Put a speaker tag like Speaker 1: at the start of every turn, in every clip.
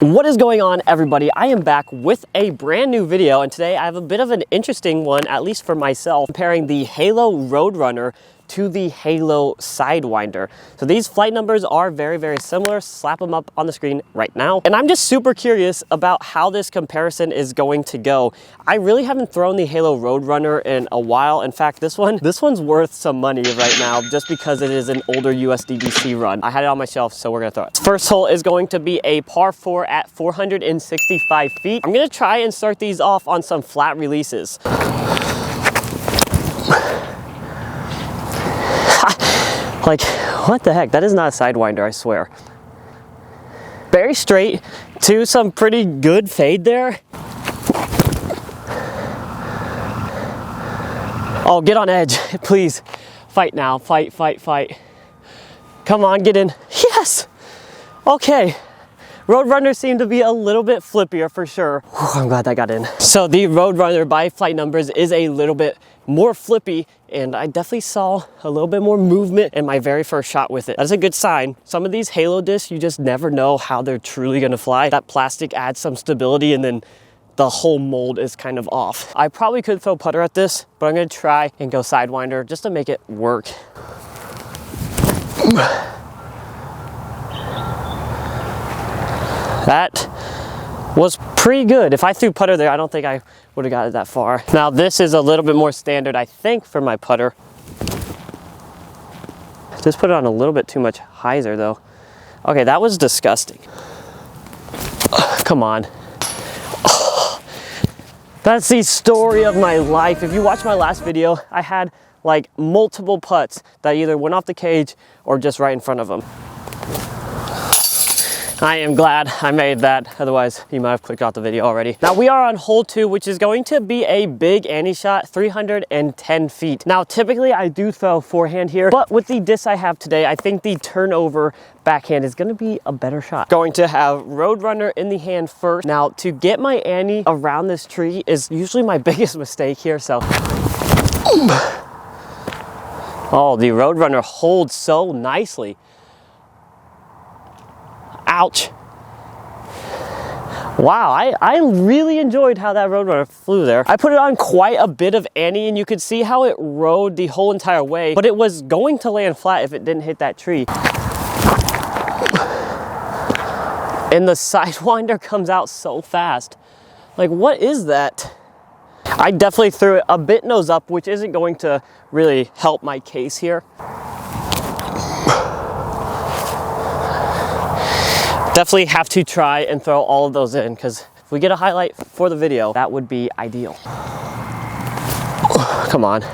Speaker 1: What is going on, everybody? I am back with a brand new video, and today I have a bit of an interesting one, at least for myself, comparing the Halo Roadrunner to the Halo Sidewinder. So these flight numbers are very similar. Slap them up on the screen right now. And I'm just super curious about how this comparison is going to go. I really haven't thrown the Halo Roadrunner in a while. In fact, this one's worth some money right now just because it is an older USDGC run. I had it on my shelf, so we're gonna throw it. First hole is going to be a par 4 at 465 feet. I'm gonna try and start these off on some flat releases. Like, what the heck? That is not a Sidewinder, I swear. Very straight to some pretty good fade there. Oh, get on edge, please. Fight now, fight. Come on, get in. Yes! Okay. Roadrunners seem to be a little bit flippier for sure. Whew, I'm glad that got in. So the Roadrunner by flight numbers is a little bit more flippy, and I definitely saw a little bit more movement in my very first shot with it. That's a good sign. Some of these Halo discs, you just never know how they're truly gonna fly. That plastic adds some stability, and then the whole mold is kind of off. I probably could throw putter at this, but I'm gonna try and go Sidewinder just to make it work. That was pretty good. If I threw putter there, I don't think I would have got it that far. Now this is a little bit more standard, I think, for my putter. Just put it on a little bit too much hyzer though. Okay, that was disgusting. Come on. Oh, that's the story of my life. If you watch my last video, I had like multiple putts that either went off the cage or just right in front of them. I am glad I made that, otherwise you might have clicked off the video already. Now we are on hole 2, which is going to be a big ante shot, 310 feet. Now typically I do throw forehand here, but with the disc I have today, I think the turnover backhand is gonna be a better shot. Going to have Roadrunner in the hand first. Now to get my ante around this tree is usually my biggest mistake here, so. Oh, the Roadrunner holds so nicely. Ouch. Wow, I really enjoyed how that Roadrunner flew there. I put it on quite a bit of ante, and you could see how it rode the whole entire way, but it was going to land flat if it didn't hit that tree. And the Sidewinder comes out so fast. Like, what is that? I definitely threw it a bit nose up, which isn't going to really help my case here. Definitely have to try and throw all of those in, because if we get a highlight for the video, that would be ideal. Come on.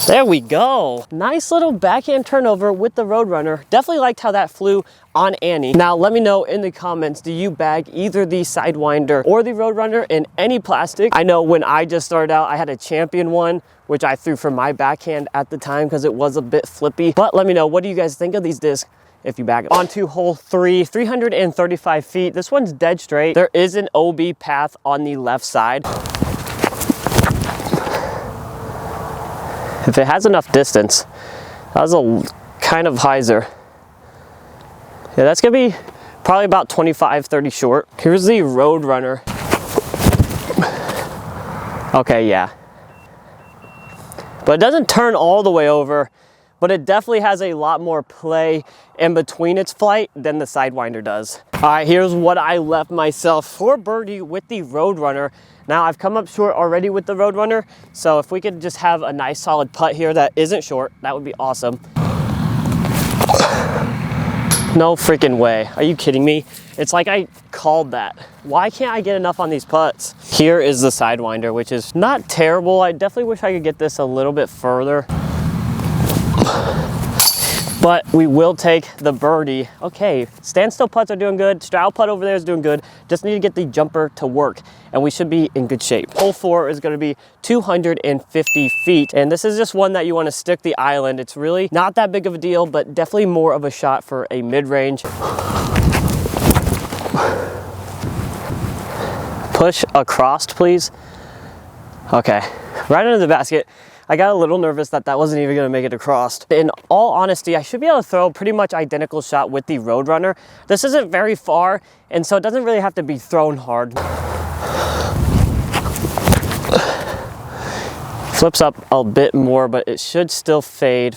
Speaker 1: There we go. Nice little backhand turnover with the Roadrunner. Definitely liked how that flew on ante. Now let me know in the comments, do you bag either the Sidewinder or the Roadrunner in any plastic? I know when I just started out, I had a Champion one, which I threw for my backhand at the time because it was a bit flippy. But let me know, what do you guys think of these discs if you bag it? On to hole 3, 335 feet. This one's dead straight. There is an OB path on the left side. If it has enough distance, that was a kind of hyzer. Yeah, that's gonna be probably about 25, 30 short. Here's the Roadrunner. Okay, yeah. But it doesn't turn all the way over, but it definitely has a lot more play in between its flight than the Sidewinder does. All right, here's what I left myself for birdie with the Roadrunner. Now I've come up short already with the Roadrunner, so if we could just have a nice solid putt here that isn't short, that would be awesome. No freaking way. Are you kidding me? It's like I called that. Why can't I get enough on these putts? Here is the Sidewinder, which is not terrible. I definitely wish I could get this a little bit further, but we will take the birdie. Okay, standstill putts are doing good. Straddle putt over there is doing good. Just need to get the jumper to work, and we should be in good shape. Hole 4 is gonna be 250 feet, and this is just one that you wanna stick the island. It's really not that big of a deal, but definitely more of a shot for a mid-range. Push across, please. Okay, right under the basket. I got a little nervous that that wasn't even gonna make it across. In all honesty, I should be able to throw a pretty much identical shot with the Roadrunner. This isn't very far, and so it doesn't really have to be thrown hard. Flips up a bit more, but it should still fade.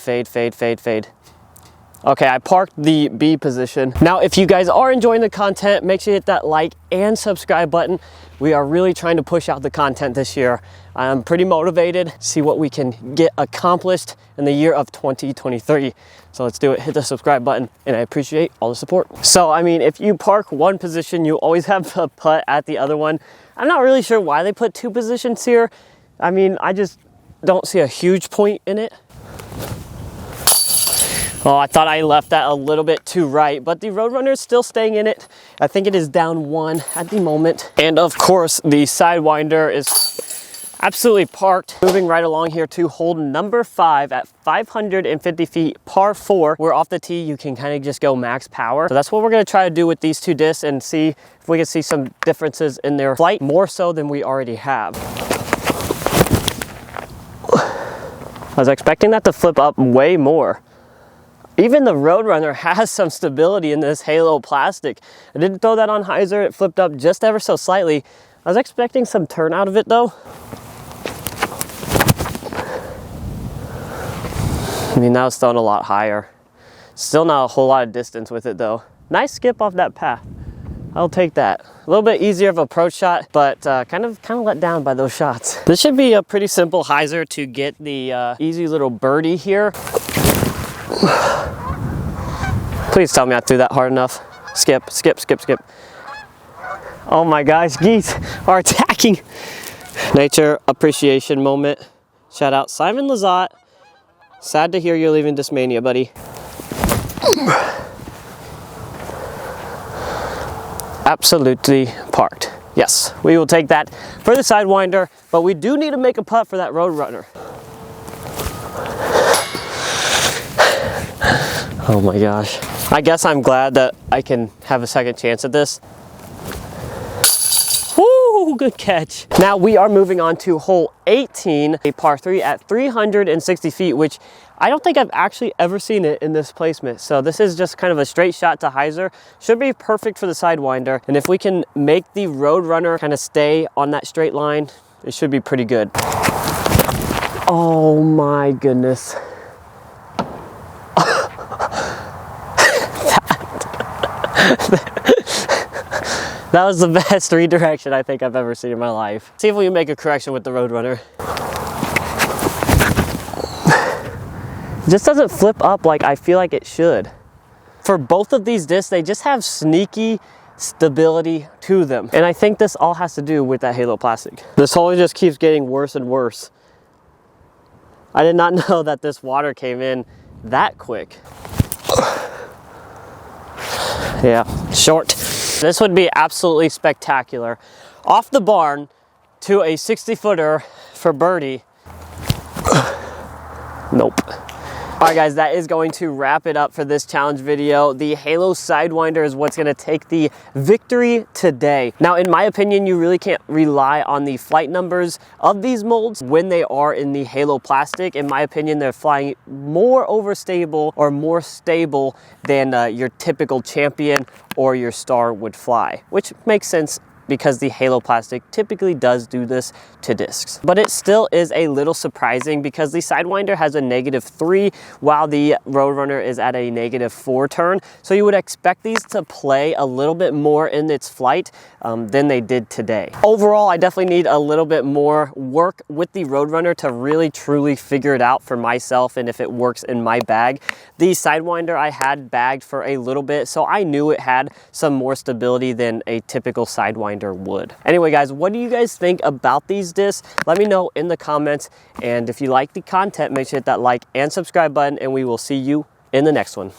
Speaker 1: Okay, I parked the B position. Now, if you guys are enjoying the content, make sure you hit that like and subscribe button. We are really trying to push out the content this year. I'm pretty motivated, see what we can get accomplished in the year of 2023. So let's do it, hit the subscribe button, and I appreciate all the support. So, I mean, if you park one position, you always have a putt at the other one. I'm not really sure why they put two positions here. I mean, I just don't see a huge point in it. Oh, I thought I left that a little bit too right, but the Roadrunner is still staying in it. I think it is down one at the moment. And of course, the Sidewinder is absolutely parked. Moving right along here to hole number 5 at 550 feet, par 4. Where off the tee, you can kind of just go max power. So that's what we're gonna try to do with these two discs and see if we can see some differences in their flight, more so than we already have. I was expecting that to flip up way more. Even the Roadrunner has some stability in this halo plastic. I didn't throw that on hyzer, it flipped up just ever so slightly. I was expecting some turn out of it though. I mean, that was thrown a lot higher. Still not a whole lot of distance with it though. Nice skip off that path. I'll take that. A little bit easier of approach shot, but kind of let down by those shots. This should be a pretty simple hyzer to get the easy little birdie here. Please tell me I threw that hard enough. Skip. Oh my gosh, geese are attacking. Nature appreciation moment. Shout out Simon Lazat. Sad to hear you're leaving Discmania, buddy. Absolutely parked. Yes, we will take that for the Sidewinder, but we do need to make a putt for that Roadrunner. Oh my gosh. I guess I'm glad that I can have a second chance at this. Woo, good catch. Now we are moving on to hole 18, a par 3 at 360 feet, which I don't think I've actually ever seen it in this placement. So this is just kind of a straight shot to hyzer. Should be perfect for the Sidewinder. And if we can make the Roadrunner kind of stay on that straight line, it should be pretty good. Oh my goodness. That was the best redirection I think I've ever seen in my life. See if we can make a correction with the Roadrunner. It just doesn't flip up like I feel like it should. For both of these discs, they just have sneaky stability to them. And I think this all has to do with that halo plastic. This hole just keeps getting worse and worse. I did not know that this water came in that quick. Yeah, short. This would be absolutely spectacular. Off the barn to a 60-footer for birdie. Nope. All right guys, that is going to wrap it up for this challenge video. The Halo Sidewinder is what's gonna take the victory today. Now, in my opinion, you really can't rely on the flight numbers of these molds when they are in the Halo plastic. In my opinion, they're flying more overstable or more stable than your typical Champion or your Star would fly, which makes sense because the Halo plastic typically does do this to discs. But it still is a little surprising because the Sidewinder has a -3 while the Roadrunner is at a -4 turn. So you would expect these to play a little bit more in its flight than they did today. Overall, I definitely need a little bit more work with the Roadrunner to really truly figure it out for myself and if it works in my bag. The Sidewinder I had bagged for a little bit, so I knew it had some more stability than a typical Sidewinder would. Anyway guys, what do you guys think about these discs? Let me know in the comments, and if you like the content, make sure to hit that like and subscribe button, and we will see you in the next one.